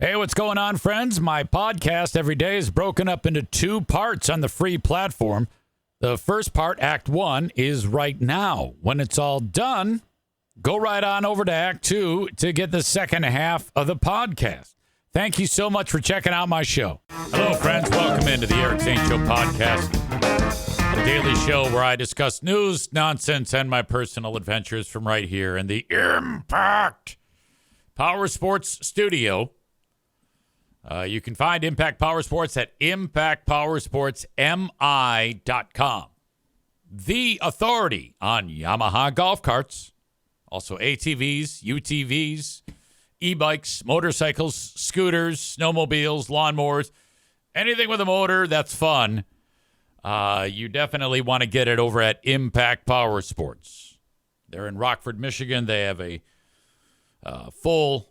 Hey, what's going on, friends? My podcast every day is broken up into two parts on the free platform. The first part, Act 1, is right now. When it's all done, go right on over to Act 2 to get the second half of the podcast. Thank you so much for checking out my show. Hello, friends. Welcome into the Eric St. Show podcast, a daily show where I discuss news, nonsense, and my personal adventures from right here in the Impact Power Sports Studio. You can find Impact Power Sports at impactpowersportsmi.com. The authority on Yamaha golf carts, also ATVs, UTVs, e-bikes, motorcycles, scooters, snowmobiles, lawnmowers, anything with a motor that's fun. You definitely want to get it over at Impact Power Sports. They're in Rockford, Michigan. They have a full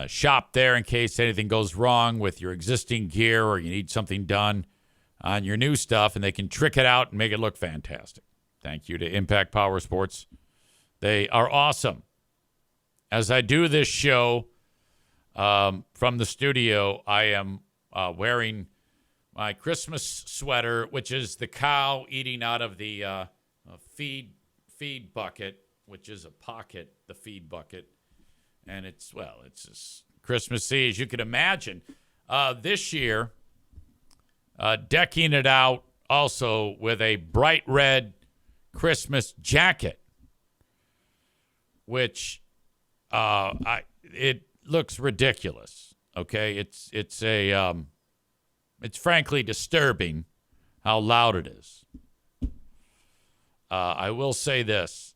shop there in case anything goes wrong with your existing gear or you need something done on your new stuff, and they can trick it out and make it look fantastic. Thank you to Impact Power Sports. They are awesome. As I do this show from the studio, I am wearing my Christmas sweater, which is the cow eating out of the feed bucket, which is a pocket, the feed bucket. And it's as Christmassy as you could imagine. This year, decking it out also with a bright red Christmas jacket, which it looks ridiculous. Okay, it's frankly disturbing how loud it is. I will say this.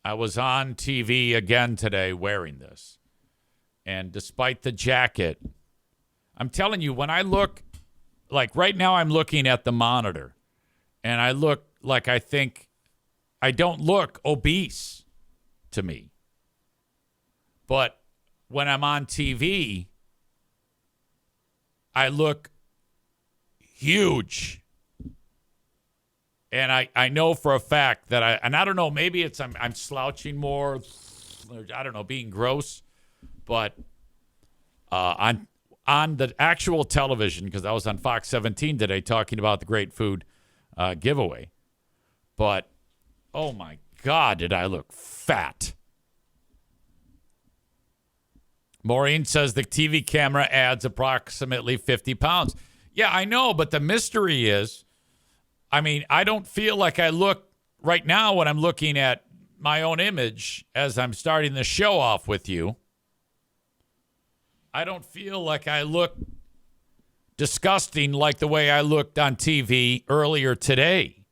I was on TV again today wearing this. And despite the jacket, I'm telling you, when I look, like right now I'm looking at the monitor, and I look like I don't look obese to me. But when I'm on TV, I look huge. And I know for a fact that I don't know, maybe it's I'm slouching more, I don't know, being gross, but on the actual television, because I was on Fox 17 today talking about the Great Food giveaway, but oh my God, did I look fat. Maureen says the TV camera adds approximately 50 pounds. Yeah, I know, but the mystery is, I mean, I don't feel like I look right now when I'm looking at my own image as I'm starting the show off with you. I don't feel like I look disgusting like the way I looked on TV earlier today.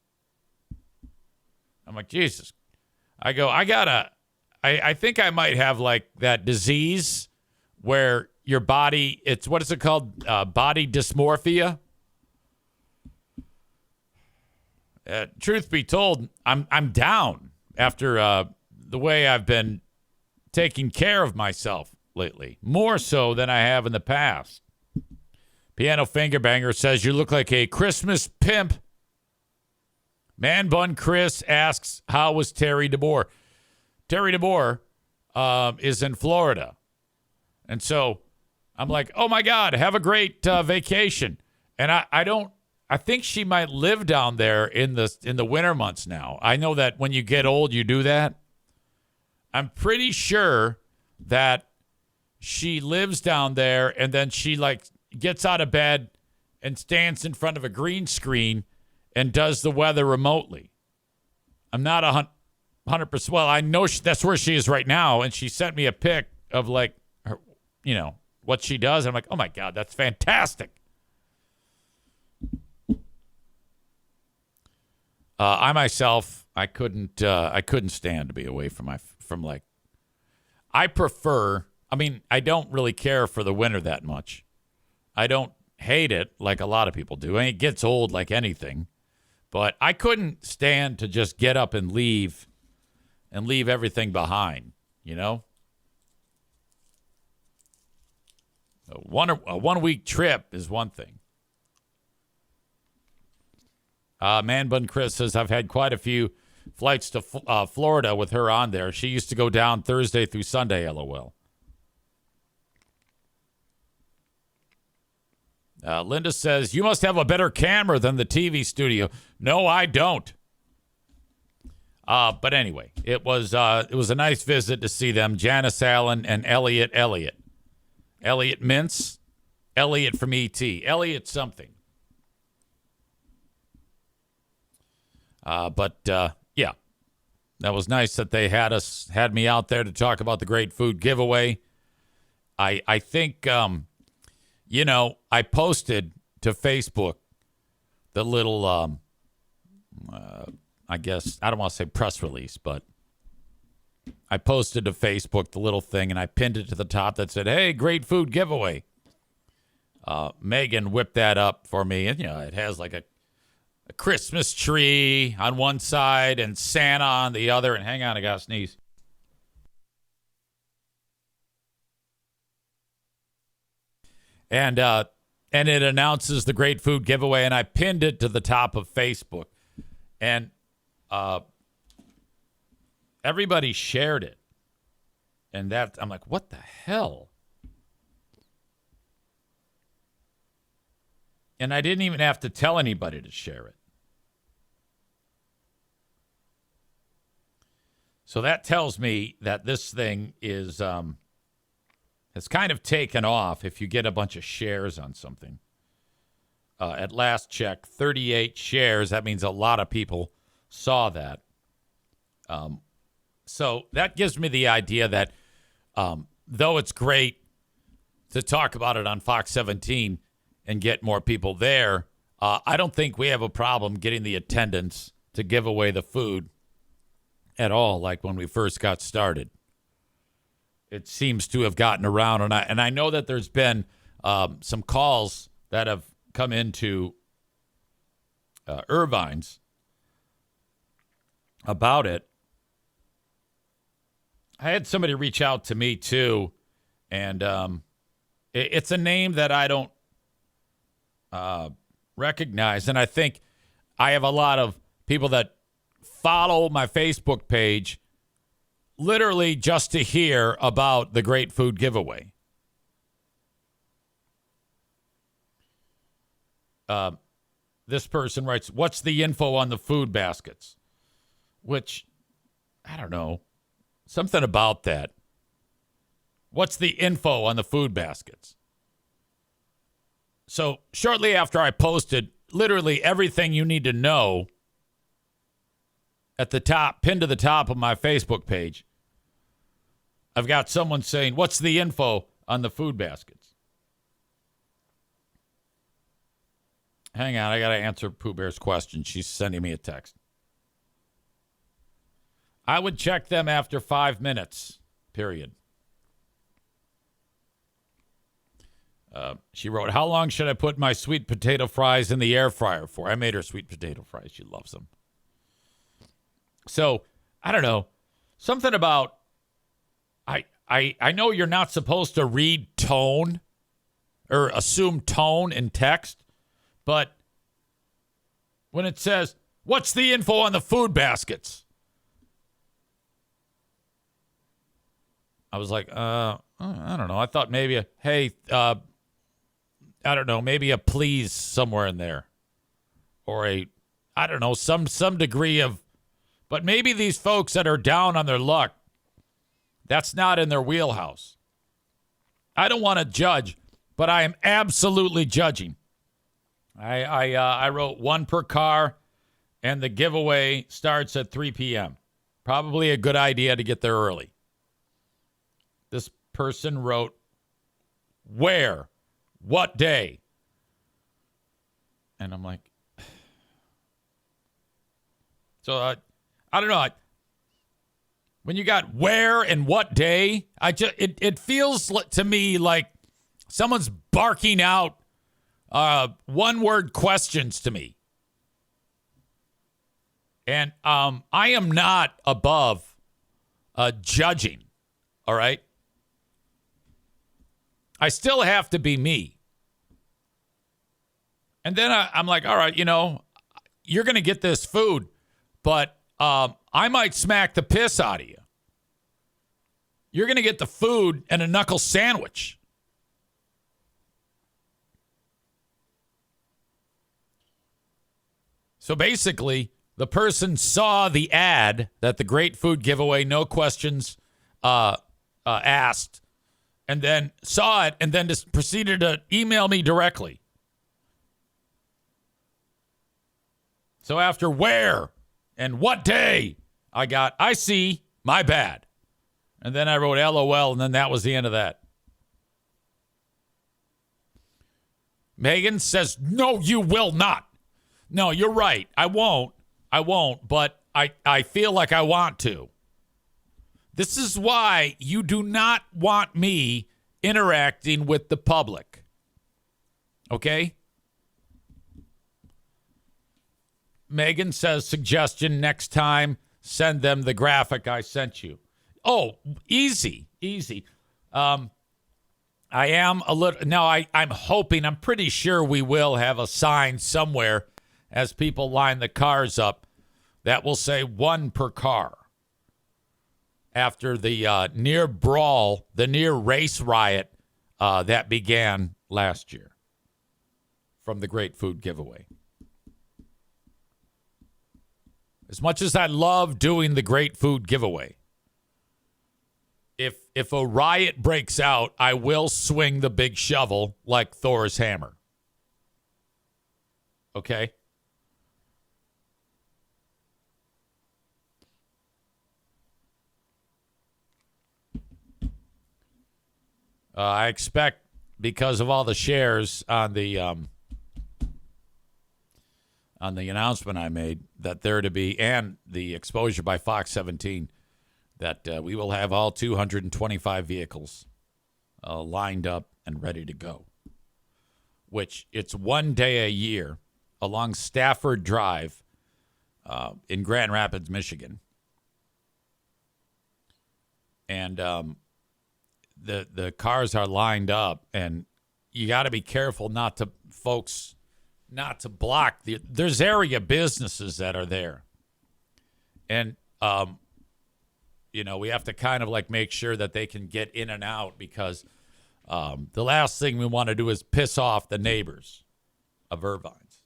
I'm like, Jesus. I think I might have like that disease where your body, what is it called? Body dysmorphia. Truth be told, I'm down after the way I've been taking care of myself lately, more so than I have in the past. Piano Fingerbanger says you look like a Christmas pimp. Man Bun Chris asks, how was Terry DeBoer? Terry DeBoer is in Florida, and so I'm like, oh my God, have a great vacation. And I think she might live down there in the winter months now. I know that when you get old, you do that. I'm pretty sure that she lives down there, and then she like gets out of bed and stands in front of a green screen and does the weather remotely. I'm not 100%. Well, I know that's where she is right now, and she sent me a pic of like her, what she does. I'm like, oh my God, that's fantastic. I myself, I couldn't stand to be away from I prefer, I don't really care for the winter that much. I don't hate it like a lot of people do. It gets old like anything, but I couldn't stand to just get up and leave everything behind, A 1 week trip is one thing. Man Bun Chris says, I've had quite a few flights to Florida with her on there. She used to go down Thursday through Sunday, LOL. Linda says, you must have a better camera than the TV studio. No, I don't. But anyway, it was a nice visit to see them. Janice Allen and Elliot Mintz. Elliot from E.T. Elliot something. But yeah, that was nice that they had me out there to talk about the great food giveaway. I think, I posted to Facebook the little, I guess, I don't want to say press release, but I posted to Facebook the little thing and I pinned it to the top that said, hey, great food giveaway. Megan whipped that up for me. And, it has like a Christmas tree on one side and Santa on the other. And hang on, I got to sneeze. And it announces the great food giveaway. And I pinned it to the top of Facebook. And everybody shared it. And I'm like, what the hell? And I didn't even have to tell anybody to share it. So that tells me that this thing has kind of taken off if you get a bunch of shares on something. At last check, 38 shares. That means a lot of people saw that. So that gives me the idea that though it's great to talk about it on Fox 17 and get more people there, I don't think we have a problem getting the attendance to give away the food at all, like when we first got started. It seems to have gotten around, and I know that there's been some calls that have come into Irvine's about it. I had somebody reach out to me too, and it's a name that I don't recognize, and I think I have a lot of people that follow my Facebook page literally just to hear about the great food giveaway. This person writes, what's the info on the food baskets? Which, I don't know. Something about that. What's the info on the food baskets? So shortly after I posted literally everything you need to know at the top, pinned to the top of my Facebook page, I've got someone saying, what's the info on the food baskets? Hang on, I got to answer Pooh Bear's question. She's sending me a text. I would check them after 5 minutes, period. She wrote, how long should I put my sweet potato fries in the air fryer for? I made her sweet potato fries. She loves them. So, I don't know. Something about, I know you're not supposed to read tone or assume tone in text, but when it says, what's the info on the food baskets? I was like, I don't know. I thought maybe I don't know, maybe a please somewhere in there. Or I don't know, some degree of, but maybe these folks that are down on their luck, that's not in their wheelhouse. I don't want to judge, but I am absolutely judging. I wrote one per car, and the giveaway starts at 3 p.m. Probably a good idea to get there early. This person wrote, where? What day? And I'm like, so I don't know. When you got where and what day, it feels to me like someone's barking out one-word questions to me. And I am not above judging, all right? I still have to be me. And then I'm like, all right, you're going to get this food, but I might smack the piss out of you. You're going to get the food and a knuckle sandwich. So basically, the person saw the ad that the great food giveaway, no questions asked, and then saw it and then just proceeded to email me directly. So after where and what day, I see, my bad. And then I wrote LOL, and then that was the end of that. Megan says, no, you will not. No, you're right. I won't, but I feel like I want to. This is why you do not want me interacting with the public. Okay? Megan says, suggestion next time, send them the graphic I sent you. Oh, easy. I am a little, no, I'm hoping, I'm pretty sure we will have a sign somewhere as people line the cars up that will say 1 per car. After the near brawl, the near race riot that began last year from the Great Food Giveaway. As much as I love doing the Great Food Giveaway, if a riot breaks out, I will swing the big shovel like Thor's hammer. Okay? I expect, because of all the shares on the announcement I made, that there to be, and the exposure by Fox 17, that we will have all 225 vehicles lined up and ready to go. Which, it's one day a year along Stafford Drive in Grand Rapids, Michigan. And the cars are lined up, and you got to be careful not to block there's area businesses that are there. And, we have to kind of like make sure that they can get in and out, because the last thing we want to do is piss off the neighbors of Irvine's.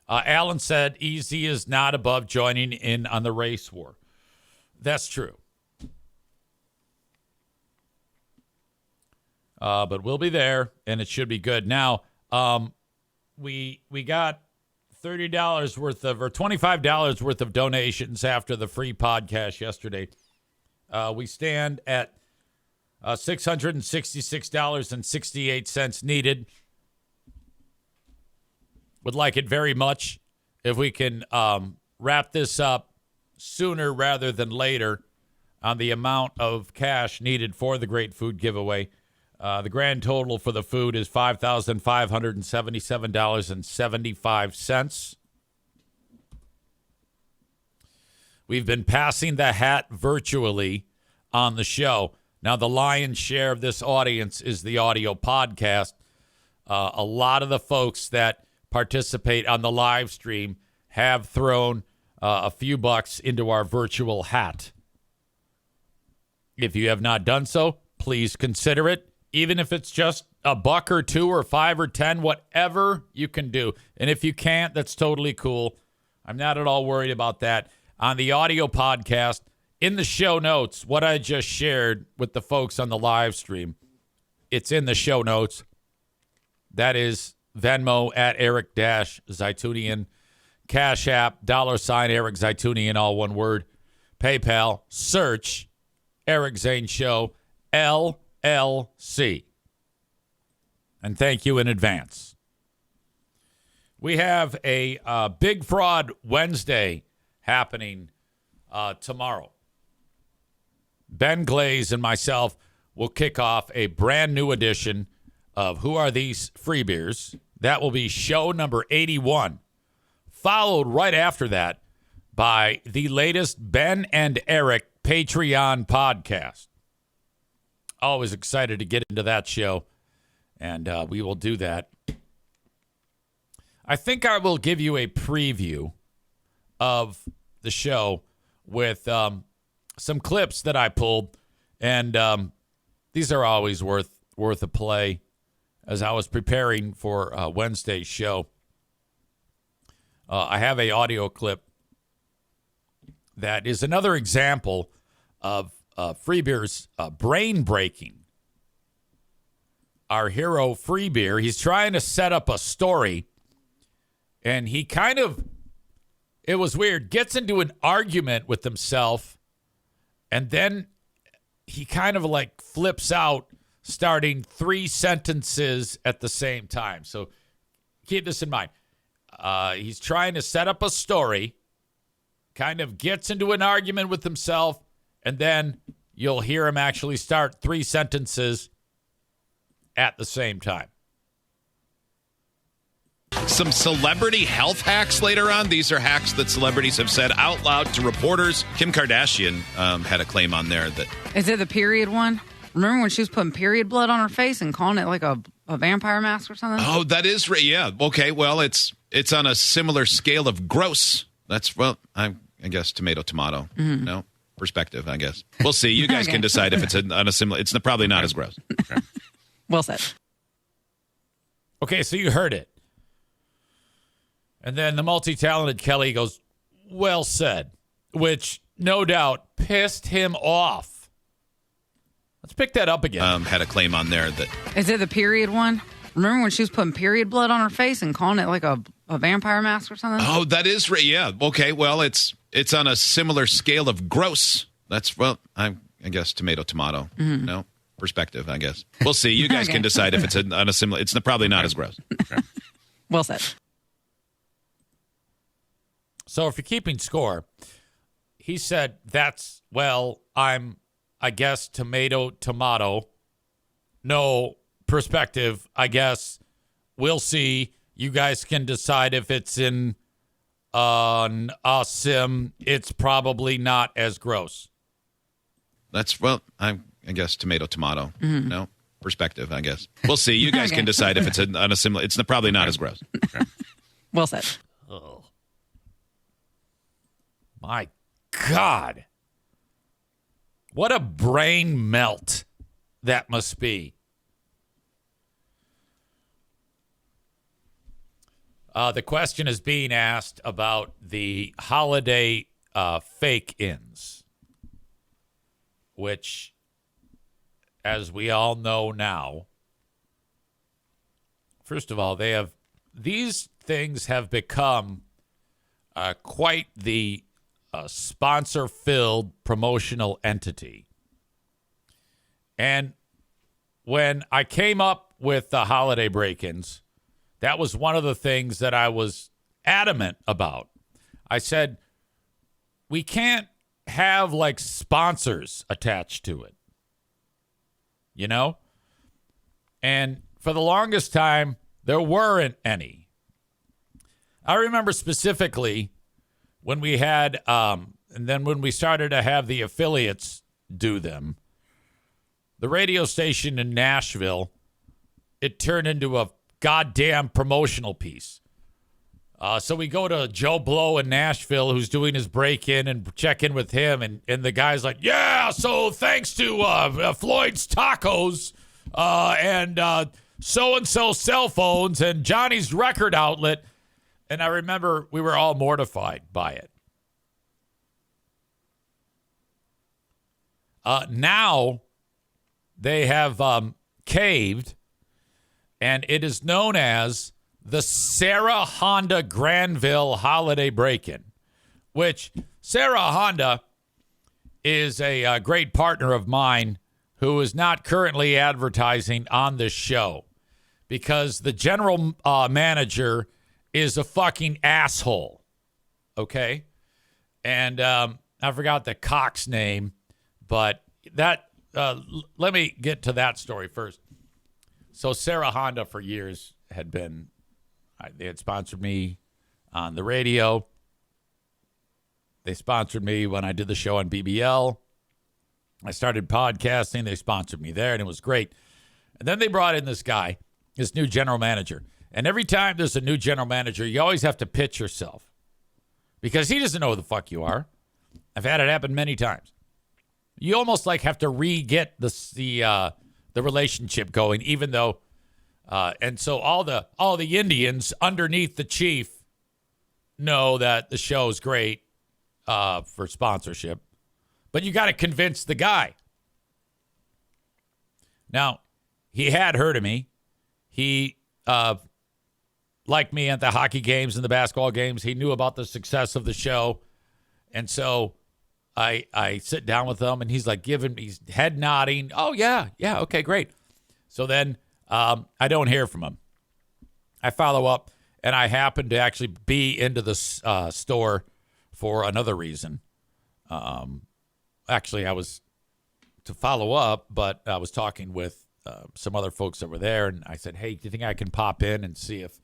Alan said, EZ is not above joining in on the race war. That's true. But we'll be there, and it should be good. Now, we got $30 worth of, or $25 worth of donations after the free podcast yesterday. We stand at $666.68 needed. Would like it very much if we can wrap this up sooner rather than later on the amount of cash needed for the Great Food Giveaway. The grand total for the food is $5,577.75. We've been passing the hat virtually on the show. Now, the lion's share of this audience is the audio podcast. A lot of the folks that participate on the live stream have thrown a few bucks into our virtual hat. If you have not done so, please consider it. Even if it's just $1 or $2 or $5 or $10, whatever you can do. And if you can't, that's totally cool. I'm not at all worried about that. On the audio podcast, in the show notes, what I just shared with the folks on the live stream, it's in the show notes. That is Venmo at Eric-Zaitunian, Cash App, $ Eric Zaitunian, all one word. PayPal, search Eric Zane Show, LLC. And thank you in advance. We have a Big Fraud Wednesday happening tomorrow. Ben Glaze and myself will kick off a brand new edition of Who Are These Free Beers? That will be show number 81. Followed right after that by the latest Ben and Eric Patreon podcast. Always excited to get into that show, and we will do that. I think I will give you a preview of the show with some clips that I pulled, and these are always worth a play. As I was preparing for Wednesday's show, I have a audio clip that is another example of Free Beer's brain breaking. Our hero, Free Beer, he's trying to set up a story, and he kind of, it was weird, gets into an argument with himself, and then he kind of like flips out, starting 3 sentences at the same time. So keep this in mind. He's trying to set up a story, kind of gets into an argument with himself, and then you'll hear him actually start 3 sentences at the same time. Some celebrity health hacks later on. These are hacks that celebrities have said out loud to reporters. Kim Kardashian had a claim on there that... Is it the period one? Remember when she was putting period blood on her face and calling it like a vampire mask or something? Oh, that is right. Yeah. Okay. Well, it's on a similar scale of gross. That's, well, I guess tomato. Mm-hmm. No perspective, I guess. We'll see. You guys can decide if it's on a similar. It's probably not as gross. Okay. Well said. Okay, so you heard it. And then the multi-talented Kelly goes, well said, which no doubt pissed him off. Let's pick that up again. Had a claim on there that... Is it the period one? Remember when she was putting period blood on her face and calling it like a vampire mask or something? Oh, that is right. Yeah. Okay. Well, it's on a similar scale of gross. That's, well, I guess tomato. Mm-hmm. No perspective, I guess. We'll see. You guys can decide if it's on a similar. It's probably not as gross. Okay. Well said. So if you're keeping score, he said that's, well, I guess tomato. No perspective, I guess. We'll see. You guys can decide if it's in a sim. It's probably not as gross. That's, well, I guess tomato. Mm-hmm. No perspective, I guess. We'll see. You guys can decide if it's on a similar. It's probably not as gross. Okay. Well said. Oh. My God. What a brain melt that must be. The question is being asked about the holiday fake-ins, which, as we all know now, first of all, these things have become quite the sponsor-filled promotional entity. And when I came up with the holiday break-ins, that was one of the things that I was adamant about. I said, we can't have like sponsors attached to it, you know? And for the longest time, there weren't any. I remember specifically when we had, and then when we started to have the affiliates do them, the radio station in Nashville, it turned into a goddamn promotional piece. So we go to Joe Blow in Nashville, who's doing his break-in, and check in with him, and the guy's like, yeah, so thanks to Floyd's Tacos and so-and-so cell phones and Johnny's record outlet. And I remember we were all mortified by it. Now they have caved, and it is known as the Sarah Honda Granville Holiday Break-In, which Sarah Honda is a great partner of mine who is not currently advertising on this show because the general manager is a fucking asshole, okay? And I forgot the cock's name, but that let me get to that story first. So Sarah Honda for years had been, they had sponsored me on the radio. They sponsored me when I did the show on BBL. I started podcasting. They sponsored me there, and it was great. And then they brought in this guy, this new general manager. And every time there's a new general manager, you always have to pitch yourself because he doesn't know who the fuck you are. I've had it happen many times. You almost like have to re-get the relationship going, even though, and so all the Indians underneath the chief know that the show is great for sponsorship, but you got to convince the guy. Now, he had heard of me. He liked me at the hockey games and the basketball games. He knew about the success of the show. And so I sit down with him, and he's like he's head nodding. Oh, yeah, okay, great. So then I don't hear from him. I follow up, and I happen to actually be into the store for another reason. Actually, I was to follow up, but I was talking with some other folks that were there, and I said, hey, do you think I can pop in and see if...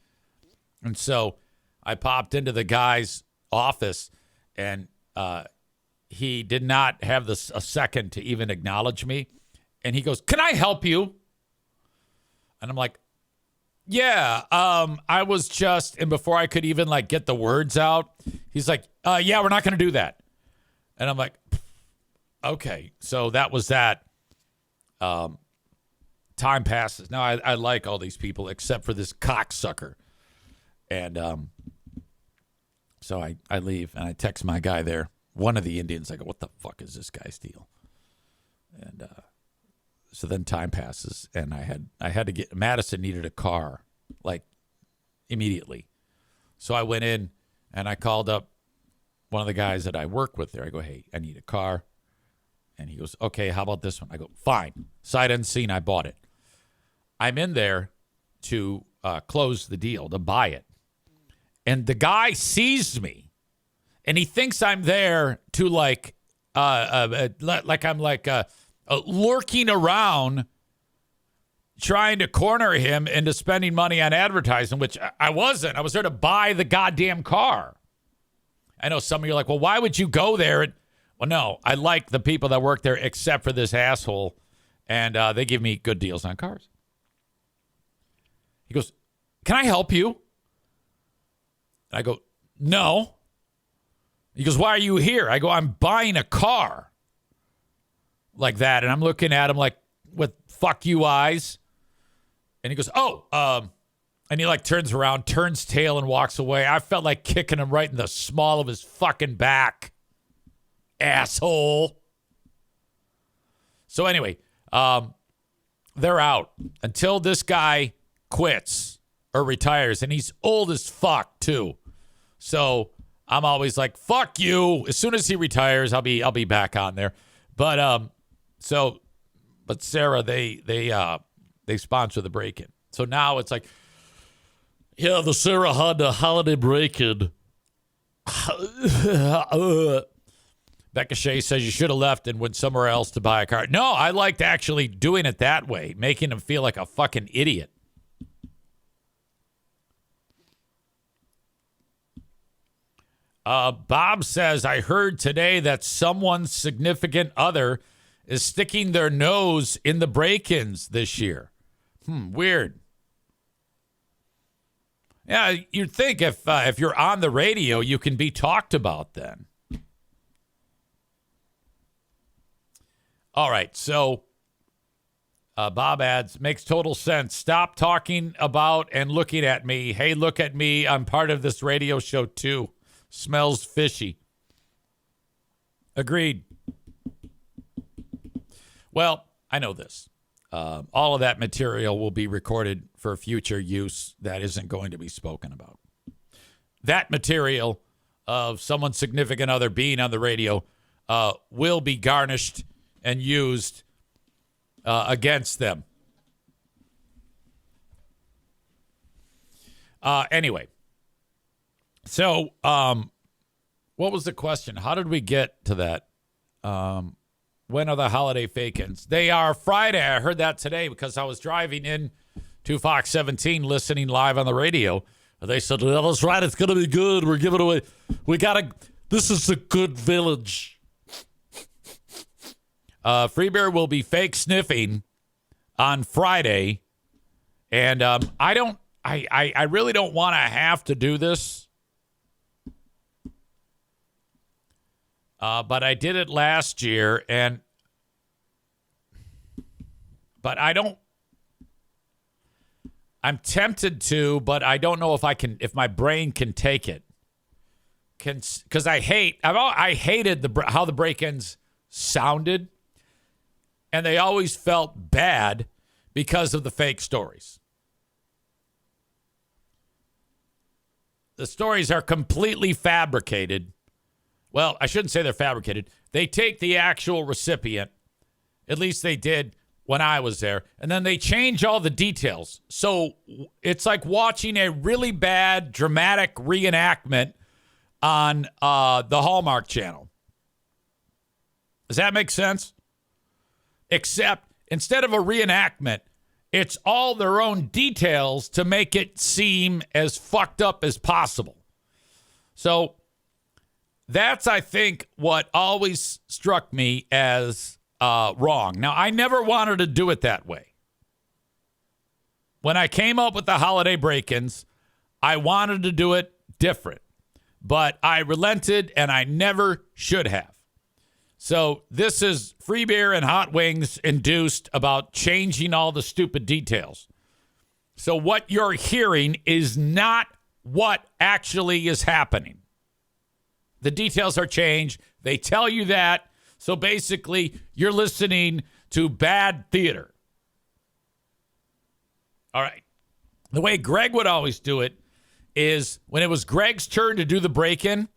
And so I popped into the guy's office, and he did not have a second to even acknowledge me. And he goes, can I help you? And I'm like, yeah, I was just... And before I could even, like, get the words out, he's like, yeah, we're not going to do that. And I'm like, okay. So that was that. Time passes. Now, I like all these people except for this cocksucker. And so I leave, and I text my guy there, one of the Indians. I go, what the fuck is this guy's deal? And so then time passes, and I had to get... Madison needed a car, like, immediately. So I went in, and I called up one of the guys that I work with there. I go, hey, I need a car. And he goes, okay, how about this one? I go, fine. Sight unseen, I bought it. I'm in there to close the deal, to buy it. And the guy sees me, and he thinks I'm there to, like I'm lurking around trying to corner him into spending money on advertising, which I wasn't. I was there to buy the goddamn car. I know some of you are like, well, why would you go there? Well, no, I like the people that work there except for this asshole, and they give me good deals on cars. He goes, can I help you? And I go, no. He goes, why are you here? I go, I'm buying a car. Like that. And I'm looking at him like with fuck you eyes. And he goes, and he like turns around, turns tail, and walks away. I felt like kicking him right in the small of his fucking back. Asshole. So anyway, they're out until this guy quits or retires, and he's old as fuck too. So I'm always like, fuck you. As soon as he retires, I'll be back on there. But Sarah, they sponsor the break-in. So now it's like, yeah, the Sarah Honda holiday break-in. Becca Shea says you should have left and went somewhere else to buy a car. No, I liked actually doing it that way, making him feel like a fucking idiot. Bob says, I heard today that someone's significant other is sticking their nose in the break-ins this year. Weird. Yeah, you'd think if you're on the radio, you can be talked about then. All right, so Bob adds, makes total sense. Stop talking about and looking at me. Hey, look at me. I'm part of this radio show too. Smells fishy. Agreed. Well, I know this. All of that material will be recorded for future use that isn't going to be spoken about. That material of someone's significant other being on the radio will be garnished and used against them. Anyway. So, what was the question? How did we get to that? When are the holiday fake-ins? They are Friday. I heard that today because I was driving in to Fox 17 listening live on the radio. They said, well, that's right. It's going to be good. We're giving away. This is a good village. Free Bear will be fake sniffing on Friday. And I really don't want to have to do this. But I did it last year, but I'm tempted to, but I don't know if my brain can take it. because I hated how the break-ins sounded, and they always felt bad because of the fake stories. The stories are completely fabricated. Well, I shouldn't say they're fabricated. They take the actual recipient, at least they did when I was there, and then they change all the details. So it's like watching a really bad dramatic reenactment on the Hallmark Channel. Does that make sense? Except instead of a reenactment, it's all their own details to make it seem as fucked up as possible. So that's, I think, what always struck me as wrong. Now, I never wanted to do it that way. When I came up with the holiday break-ins, I wanted to do it different. But I relented, and I never should have. So this is Free Beer and Hot Wings induced about changing all the stupid details. So what you're hearing is not what actually is happening. The details are changed. They tell you that. So basically, you're listening to bad theater. All right. The way Greg would always do it is when it was Greg's turn to do the break-in,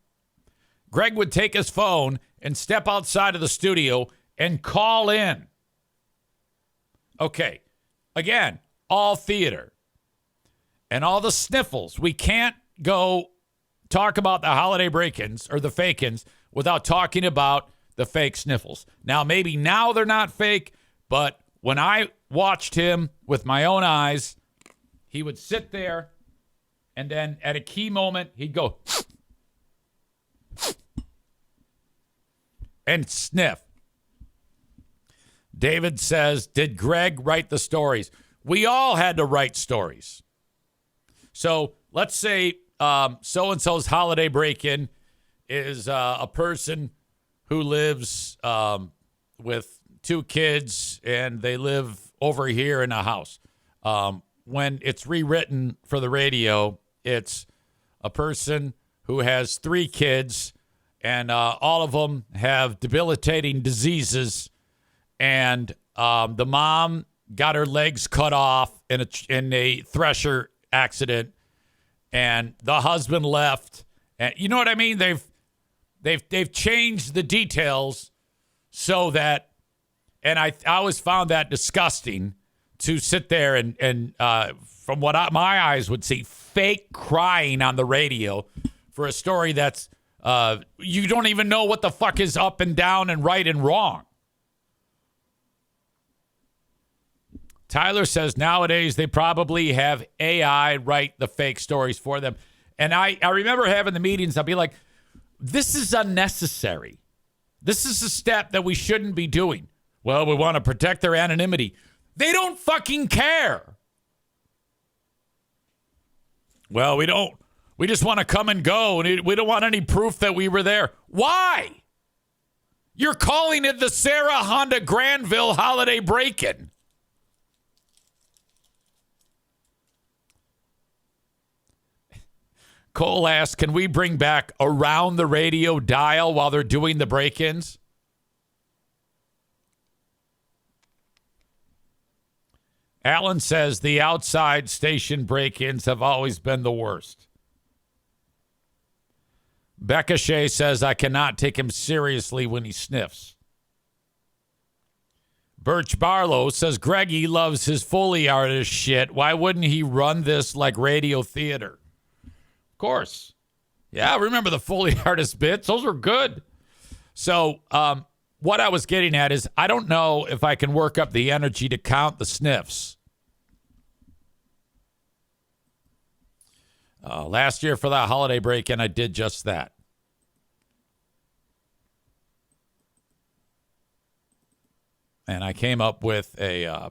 Greg would take his phone and step outside of the studio and call in. Okay. Again, all theater. And all the sniffles. We can't go talk about the holiday break-ins or the fake-ins without talking about the fake sniffles. Now, maybe now they're not fake, but when I watched him with my own eyes, he would sit there, and then at a key moment, he'd go and sniff. David says, did Greg write the stories? We all had to write stories. So let's say so-and-so's holiday break-in is a person who lives with 2 kids, and they live over here in a house. When it's rewritten for the radio, it's a person who has 3 kids, and all of them have debilitating diseases, and the mom got her legs cut off in a thresher accident, and the husband left. And you know what I mean? They've changed the details so that, and I always found that disgusting to sit there and from what my eyes would see, fake crying on the radio for a story that's you don't even know what the fuck is up and down and right and wrong. Tyler says nowadays they probably have AI write the fake stories for them. And I remember having the meetings, I'll be like, this is unnecessary. This is a step that we shouldn't be doing. Well, we want to protect their anonymity. They don't fucking care. Well, we don't. We just want to come and go, and we don't want any proof that we were there. Why? You're calling it the Sarah Honda Granville holiday break-in. Cole asks, can we bring back around the radio dial while they're doing the break-ins? Alan says the outside station break-ins have always been the worst. Becca Shea says, I cannot take him seriously when he sniffs. Birch Barlow says, Greggy loves his Foley artist shit. Why wouldn't he run this like radio theater? Of course. Yeah, remember the Foley artist bits? Those were good. So what I was getting at is I don't know if I can work up the energy to count the sniffs. Last year for that holiday break-in, I did just that. And I came up with a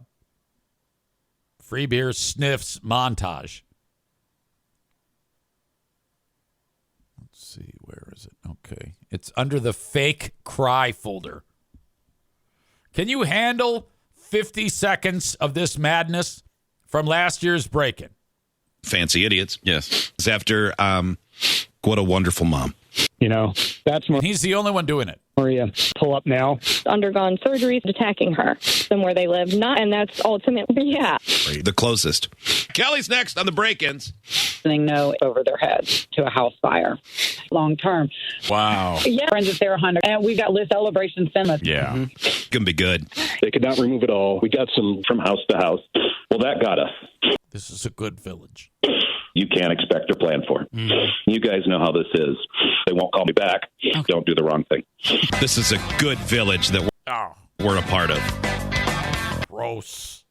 free beer sniffs montage. Let's see, where is it? Okay. It's under the fake cry folder. Can you handle 50 seconds of this madness from last year's break-in? Fancy idiots. Yes. It's after What a wonderful mom. That's He's the only one doing it. Maria. Pull up now. Undergone surgeries attacking her from where they live. And that's ultimately, yeah. The closest. Kelly's next on the break-ins. No over their heads to a house fire long term. Wow. Yeah, friends if they're 100. And we got Liz Celebration Cinema. Yeah. Gonna be good. They could not remove it all. We got some from house to house. Well, that got us. This is a good village. You can't expect or plan for. You guys know how this is. They won't call me back. Okay. Don't do the wrong thing. This is a good village that we're a part of. Gross.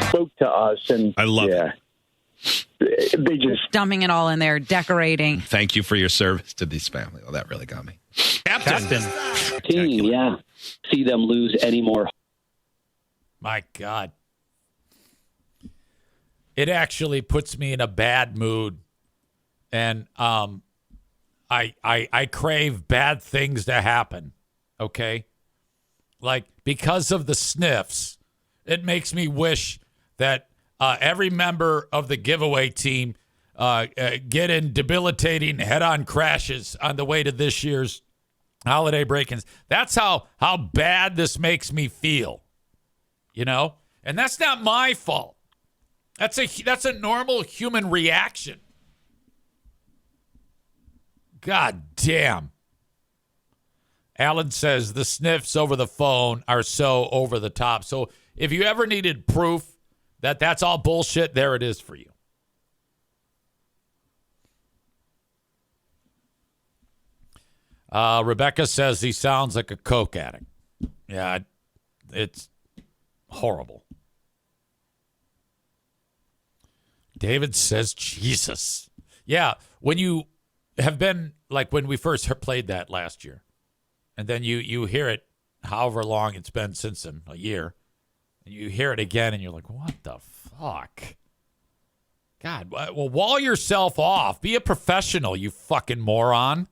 Spoke to us, and I love it. They just Dumping it all in there, decorating. Thank you for your service to this family. Oh, that really got me. Captain. Team, yeah. See them lose any more. My God. It actually puts me in a bad mood. And I crave bad things to happen. Okay? Like, because of the sniffs, it makes me wish that every member of the giveaway team get in debilitating head-on crashes on the way to this year's holiday break-ins. That's how bad this makes me feel. And that's not my fault. That's a normal human reaction. God damn. Alan says the sniffs over the phone are so over the top. So if you ever needed proof that that's all bullshit, there it is for you. Rebecca says he sounds like a coke addict. Yeah, it's horrible. David says, Jesus. Yeah, when you have been, like when we first played that last year, and then you hear it however long it's been since then, a year, and you hear it again, and you're like, what the fuck? God, well, wall yourself off. Be a professional, you fucking moron.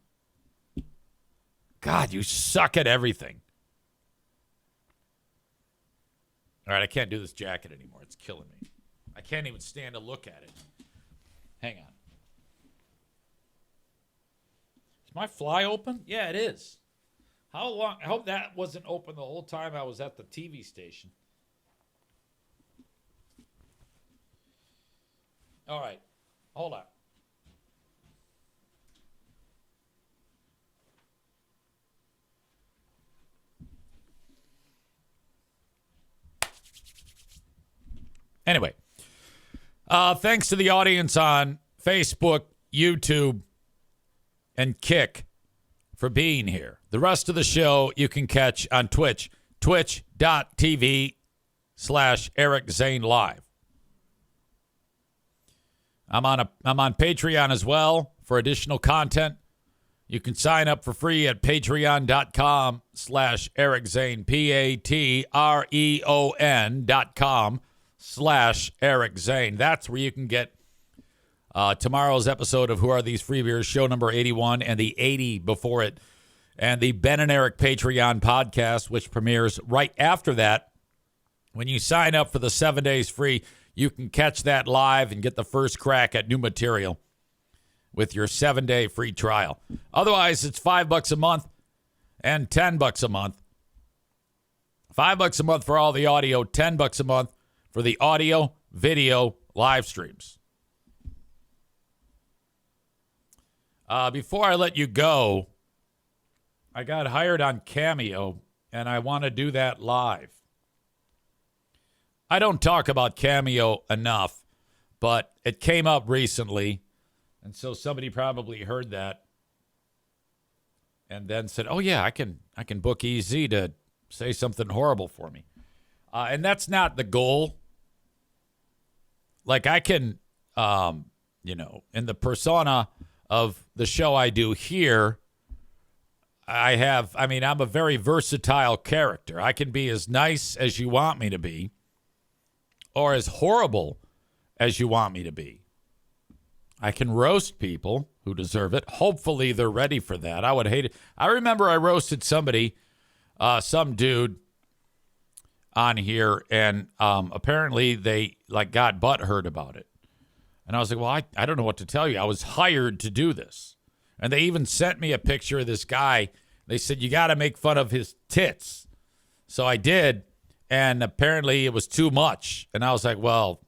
God, you suck at everything. All right, I can't do this jacket anymore. It's killing me. I can't even stand to look at it. Hang on. Is my fly open? Yeah, it is. How long? I hope that wasn't open the whole time I was at the TV station. All right. Hold on. Anyway, thanks to the audience on Facebook, YouTube, and Kick for being here. The rest of the show you can catch on Twitch, twitch.tv/Eric Zane Live. I'm on Patreon as well for additional content. You can sign up for free at patreon.com/Eric Zane, patreon.com/Eric Zane. That's where you can get tomorrow's episode of Who Are These Free Beers, show number 81, and the 80 before it, and the Ben and Eric Patreon podcast, which premieres right after that. When you sign up for the 7 days free, you can catch that live and get the first crack at new material with your 7-day free trial. Otherwise, it's $5 a month and $10 a month. $5 a month for all the audio, $10 a month for the audio, video, live streams. Before I let you go, I got hired on Cameo, and I want to do that live. I don't talk about Cameo enough, but it came up recently, and so somebody probably heard that and then said, oh, yeah, I can book EZ to say something horrible for me. And that's not the goal. Like I can, in the persona of the show I do here, I'm a very versatile character. I can be as nice as you want me to be or as horrible as you want me to be. I can roast people who deserve it. Hopefully they're ready for that. I would hate it. I remember I roasted somebody, some dude on here, and apparently they got butthurt about it. And I was like, well, I don't know what to tell you. I was hired to do this. And they even sent me a picture of this guy. They said, you got to make fun of his tits. So I did. And apparently it was too much. And I was like, well,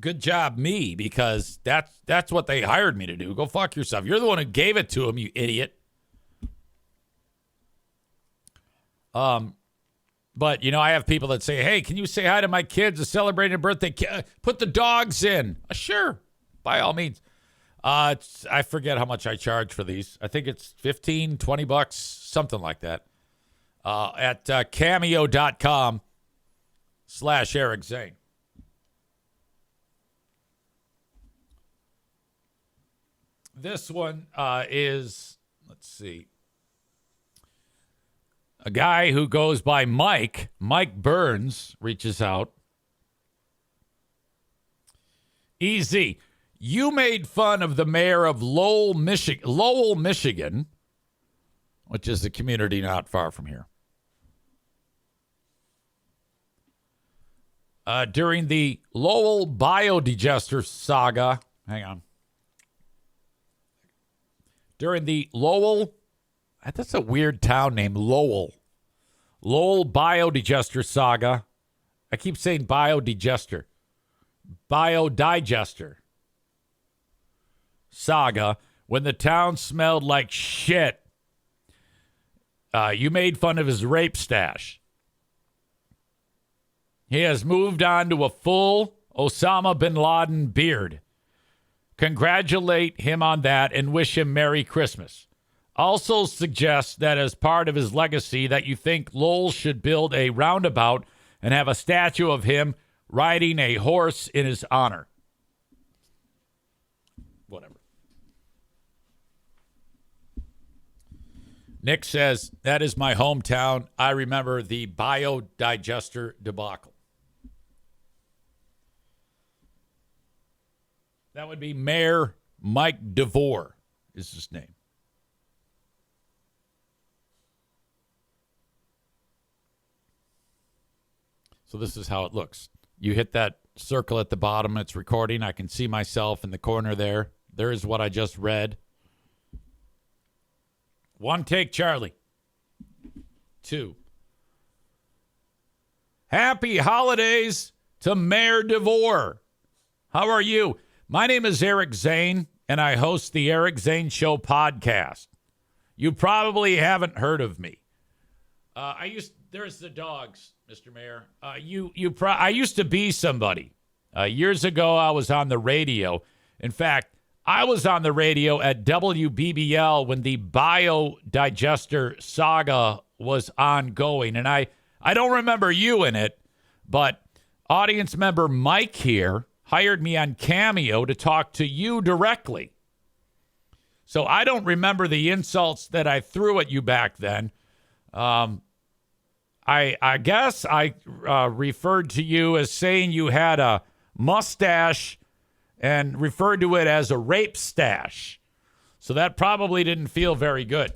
good job, me, because that's what they hired me to do. Go fuck yourself. You're the one who gave it to him, you idiot. But, I have people that say, hey, can you say hi to my kids to celebrate a birthday? Put the dogs in. Sure, by all means. I forget how much I charge for these. I think it's $15, $20, something like that. At cameo.com/Eric Zane. This one is, let's see, a guy who goes by Mike Burns, reaches out. EZ, you made fun of the mayor of Lowell, Michigan, which is a community not far from here, during the Lowell biodigester saga. Hang on. During the Lowell, that's a weird town name, Lowell biodigester saga. I keep saying biodigester. Biodigester saga. When the town smelled like shit, you made fun of his rape stash. He has moved on to a full Osama bin Laden beard. Congratulate him on that and wish him Merry Christmas. Also suggest that as part of his legacy that you think Lowell should build a roundabout and have a statue of him riding a horse in his honor. Whatever. Nick says, that is my hometown. I remember the biodigester debacle. That would be Mayor Mike DeVore is his name. So this is how it looks. You hit that circle at the bottom. It's recording. I can see myself in the corner there. There is what I just read. 1 take, Charlie. 2. Happy holidays to Mayor DeVore. How are you? My name is Eric Zane, and I host the Eric Zane Show podcast. You probably haven't heard of me. There's the dogs, Mr. Mayor. I used to be somebody. Years ago, I was on the radio. In fact, I was on the radio at WBBL when the biodigester saga was ongoing. And I don't remember you in it, but audience member Mike here hired me on Cameo to talk to you directly. So I don't remember the insults that I threw at you back then. I guess I referred to you as saying you had a mustache and referred to it as a rape stash. So that probably didn't feel very good.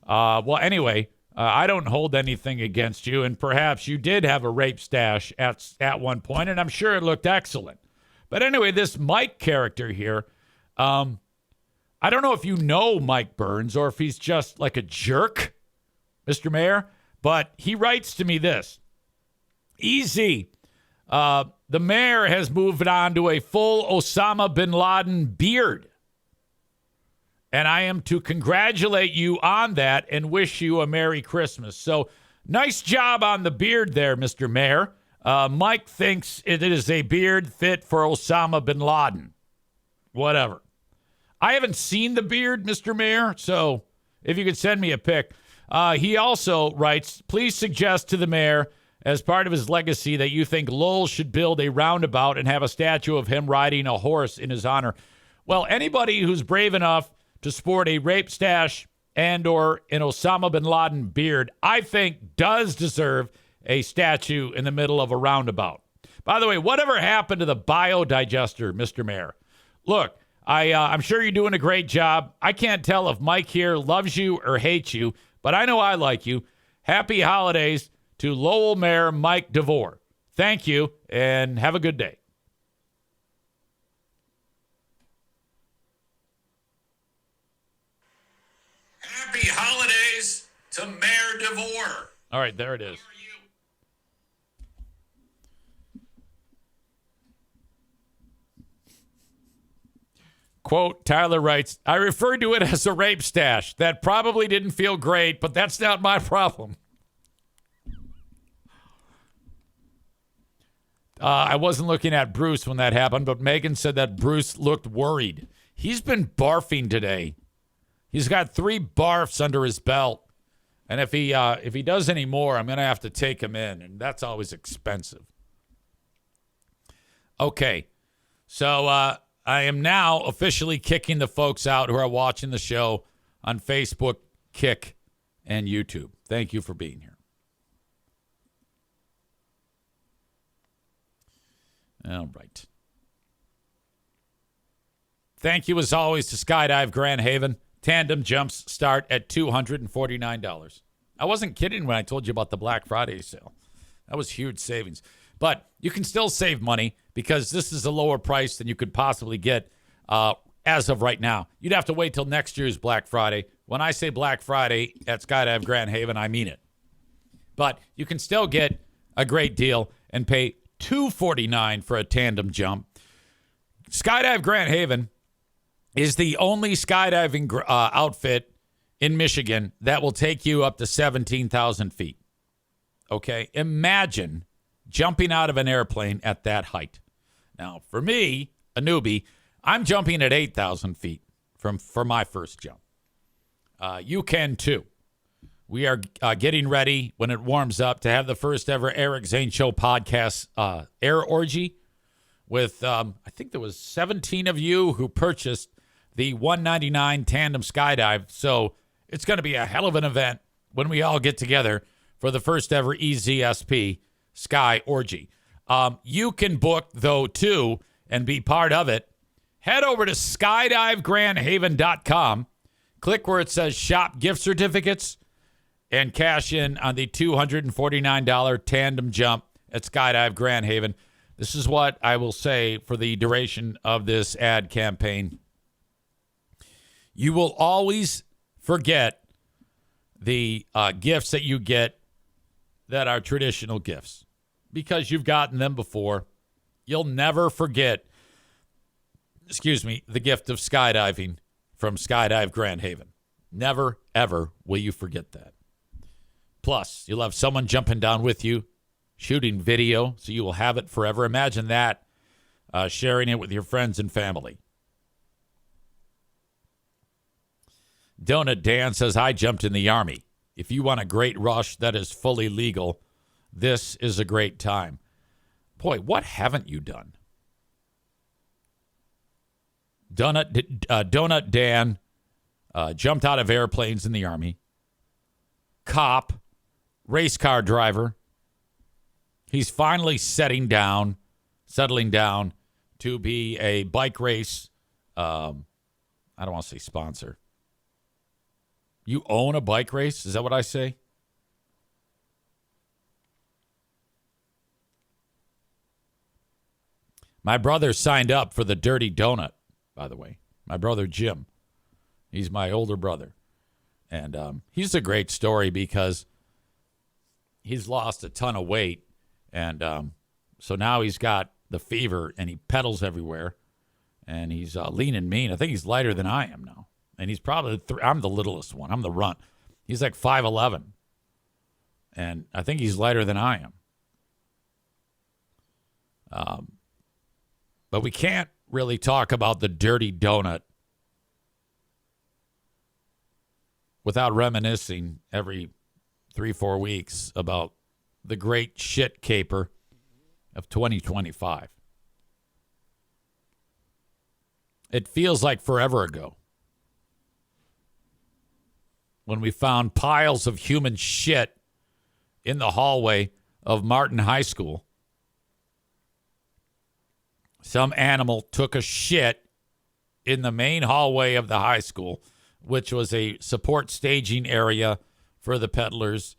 Well, anyway, I don't hold anything against you, and perhaps you did have a rape stash at one point, and I'm sure it looked excellent. But anyway, this Mike character here, I don't know if you know Mike Burns or if he's just like a jerk, Mr. Mayor, but he writes to me this. EZ, the mayor has moved on to a full Osama bin Laden beard. And I am to congratulate you on that and wish you a Merry Christmas. So nice job on the beard there, Mr. Mayor. Mike thinks it is a beard fit for Osama bin Laden. Whatever. I haven't seen the beard, Mr. Mayor, so if you could send me a pic. He also writes, please suggest to the mayor, as part of his legacy, that you think Lowell should build a roundabout and have a statue of him riding a horse in his honor. Well, anybody who's brave enough to sport a rape stash and or an Osama bin Laden beard, I think does deserve a statue in the middle of a roundabout. By the way, whatever happened to the biodigester, Mr. Mayor? Look, I'm sure you're doing a great job. I can't tell if Mike here loves you or hates you, but I know I like you. Happy holidays to Lowell Mayor Mike DeVore. Thank you, and have a good day. to Mayor DeVore. All right, there it is. Quote, Tyler writes, I referred to it as a rape stash. That probably didn't feel great, but that's not my problem. I wasn't looking at Bruce when that happened, but Megan said that Bruce looked worried. He's been barfing today. He's got 3 barfs under his belt. And if he does any more, I'm going to have to take him in, and that's always expensive. Okay, so I am now officially kicking the folks out who are watching the show on Facebook, Kick, and YouTube. Thank you for being here. All right. Thank you, as always, to Skydive Grand Haven. Tandem jumps start at $249. I wasn't kidding when I told you about the Black Friday sale. That was huge savings. But you can still save money because this is a lower price than you could possibly get as of right now. You'd have to wait till next year's Black Friday. When I say Black Friday at Skydive Grand Haven, I mean it. But you can still get a great deal and pay $249 for a tandem jump. Skydive Grand Haven is the only skydiving outfit in Michigan that will take you up to 17,000 feet. Okay? Imagine jumping out of an airplane at that height. Now, for me, a newbie, I'm jumping at 8,000 feet for my first jump. You can too. We are getting ready when it warms up to have the first ever Eric Zane Show podcast air orgy with, I think there was 17 of you who purchased the $199 tandem skydive. So it's going to be a hell of an event when we all get together for the first ever EZSP Sky Orgy. You can book, though, too, and be part of it. Head over to skydivegrandhaven.com. Click where it says Shop Gift Certificates and cash in on the $249 tandem jump at Skydive Grand Haven. This is what I will say for the duration of this ad campaign. You will always forget the gifts that you get that are traditional gifts because you've gotten them before. You'll never forget, the gift of skydiving from Skydive Grand Haven. Never, ever will you forget that. Plus, you'll have someone jumping down with you, shooting video, so you will have it forever. Imagine that, sharing it with your friends and family. Donut Dan says, I jumped in the Army. If you want a great rush that is fully legal, this is a great time. Boy, what haven't you done? Donut Dan jumped out of airplanes in the Army. Cop, race car driver. He's finally settling down to be a bike race. I don't want to say sponsor. You own a bike race? Is that what I say? My brother signed up for the Dirty Donut, by the way. My brother Jim. He's my older brother. And he's a great story because he's lost a ton of weight. And so now he's got the fever and he pedals everywhere. And he's lean and mean. I think he's lighter than I am now. And he's probably, I'm the littlest one. I'm the runt. He's like 5'11". And I think he's lighter than I am. But we can't really talk about the Dirty Donut without reminiscing every 3-4 weeks about the great shit caper of 2025. It feels like forever ago when we found piles of human shit in the hallway of Martin High School. Some animal took a shit in the main hallway of the high school, which was a support staging area for the peddlers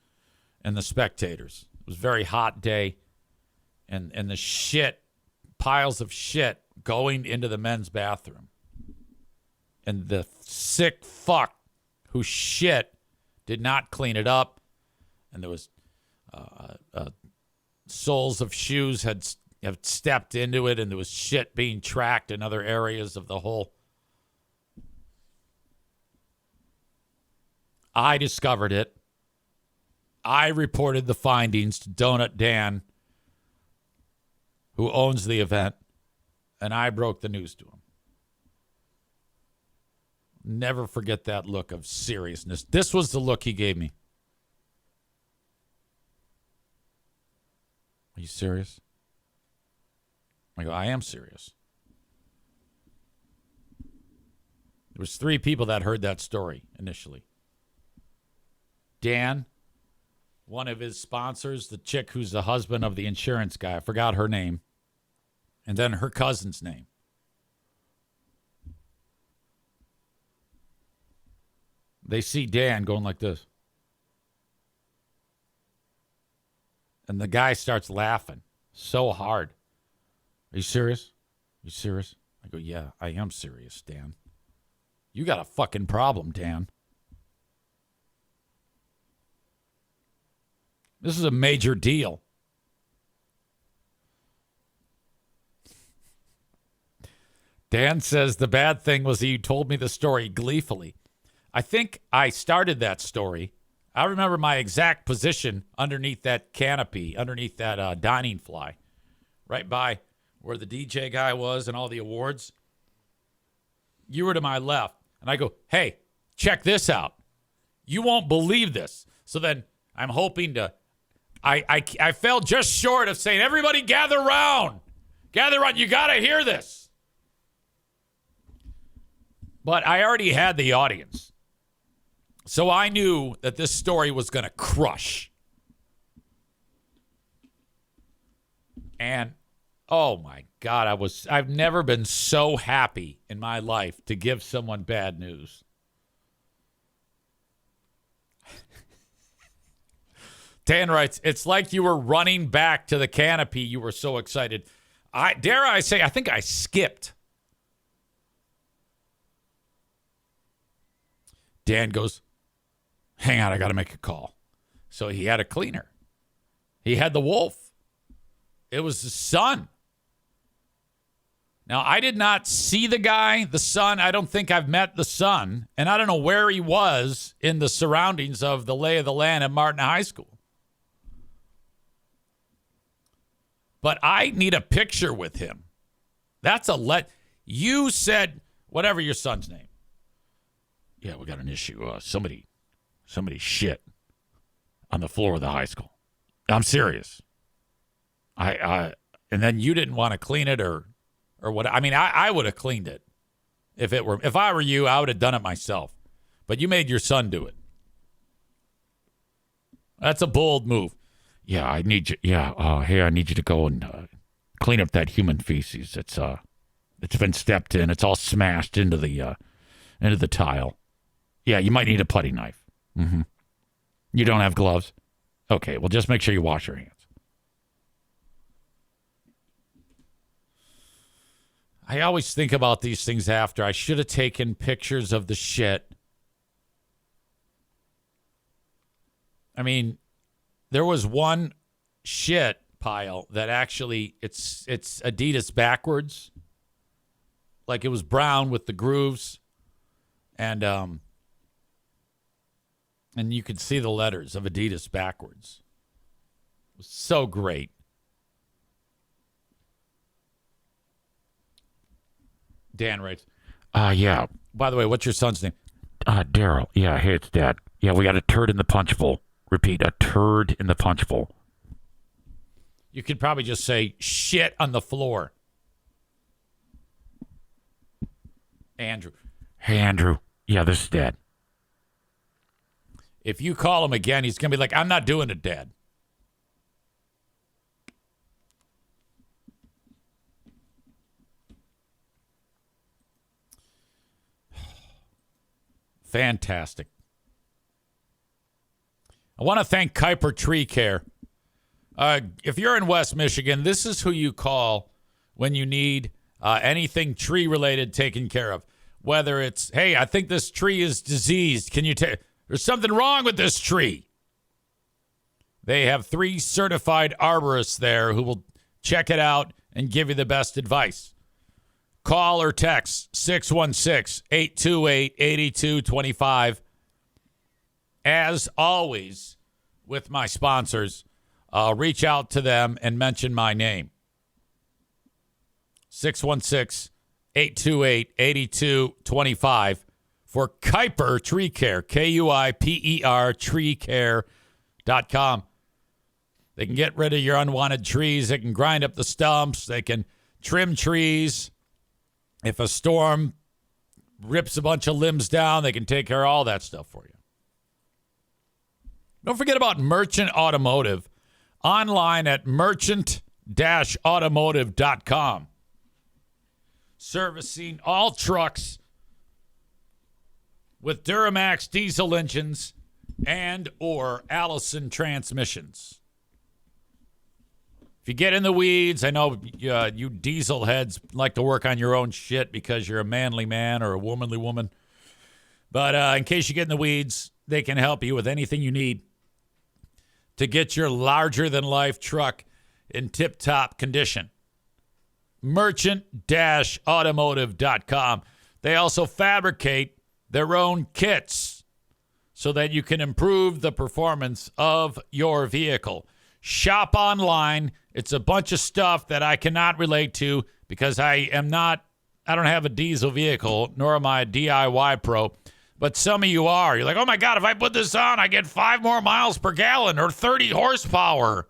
and the spectators. It was a very hot day, and the shit, piles of shit going into the men's bathroom. And the sick fuck who shit did not clean it up, and there was soles of shoes had stepped into it, and there was shit being tracked in other areas of the hole. I discovered it. I reported the findings to Donut Dan, who owns the event, and I broke the news to him. Never forget that look of seriousness. This was the look he gave me. Are you serious? I go, I am serious. There was 3 people that heard that story initially. Dan, one of his sponsors, the chick who's the husband of the insurance guy. I forgot her name. And then her cousin's name. They see Dan going like this. And the guy starts laughing so hard. Are you serious? You serious? I go, yeah, I am serious, Dan. You got a fucking problem, Dan. This is a major deal. Dan says the bad thing was he told me the story gleefully. I think I started that story. I remember my exact position underneath that canopy, underneath that dining fly, right by where the DJ guy was and all the awards. You were to my left. And I go, hey, check this out. You won't believe this. So then I'm hoping to... I fell just short of saying, everybody gather round. Gather round. You got to hear this. But I already had the audience. So I knew that this story was going to crush. And, oh my God, I've never been so happy in my life to give someone bad news. Dan writes, it's like you were running back to the canopy. You were so excited. Dare I say, I think I skipped. Dan goes, hang on, I got to make a call. So he had a cleaner. He had the wolf. It was the son. Now, I did not see the guy, the son. I don't think I've met the son. And I don't know where he was in the surroundings of the lay of the land at Martin High School. But I need a picture with him. That's You said, whatever your son's name. Yeah, we got an issue. Somebody shit on the floor of the high school. I'm serious. And then you didn't want to clean it or what? I mean, I would have cleaned it if I were you. I would have done it myself. But you made your son do it. That's a bold move. Yeah, I need you. Yeah, hey, I need you to go and clean up that human feces. It's been stepped in. It's all smashed into the tile. Yeah, you might need a putty knife. Mm-hmm. You don't have gloves? Okay, well, just make sure you wash your hands. I always think about these things after. I should have taken pictures of the shit. I mean, there was one shit pile that actually, it's Adidas backwards. Like it was brown with the grooves. And you could see the letters of Adidas backwards. It was so great. Dan writes, yeah. By the way, what's your son's name? Daryl. Yeah, hey, it's Dad. Yeah, we got a turd in the punch bowl. Repeat, a turd in the punch bowl. You could probably just say shit on the floor. Andrew. Hey, Andrew. Yeah, this is Dad. If you call him again, he's going to be like, I'm not doing it, Dad. Fantastic. I want to thank Kuiper Tree Care. If you're in West Michigan, this is who you call when you need anything tree-related taken care of. Whether it's, hey, I think this tree is diseased. Can you take... There's something wrong with this tree. They have 3 certified arborists there who will check it out and give you the best advice. Call or text 616-828-8225. As always, with my sponsors, reach out to them and mention my name. 616-828-8225 for Kuiper Tree Care, Kuiper treecare.com. They can get rid of your unwanted trees. They can grind up the stumps. They can trim trees. If a storm rips a bunch of limbs down, they can take care of all that stuff for you. Don't forget about Merchant Automotive. Online at merchant-automotive.com. Servicing all trucks with Duramax diesel engines and or Allison transmissions. If you get in the weeds, I know you diesel heads like to work on your own shit because you're a manly man or a womanly woman. But in case you get in the weeds, they can help you with anything you need to get your larger-than-life truck in tip-top condition. Merchant-automotive.com. They also fabricate their own kits so that you can improve the performance of your vehicle. Shop online. It's a bunch of stuff that I cannot relate to because I don't have a diesel vehicle, nor am I a DIY pro. But some of you are. You're like, oh my God, if I put this on, I get 5 more miles per gallon or 30 horsepower.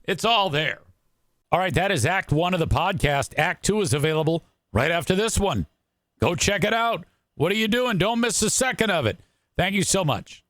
It's all there. All right, that is Act 1 of the podcast. Act 2 is available right after this one. Go check it out. What are you doing? Don't miss a second of it. Thank you so much.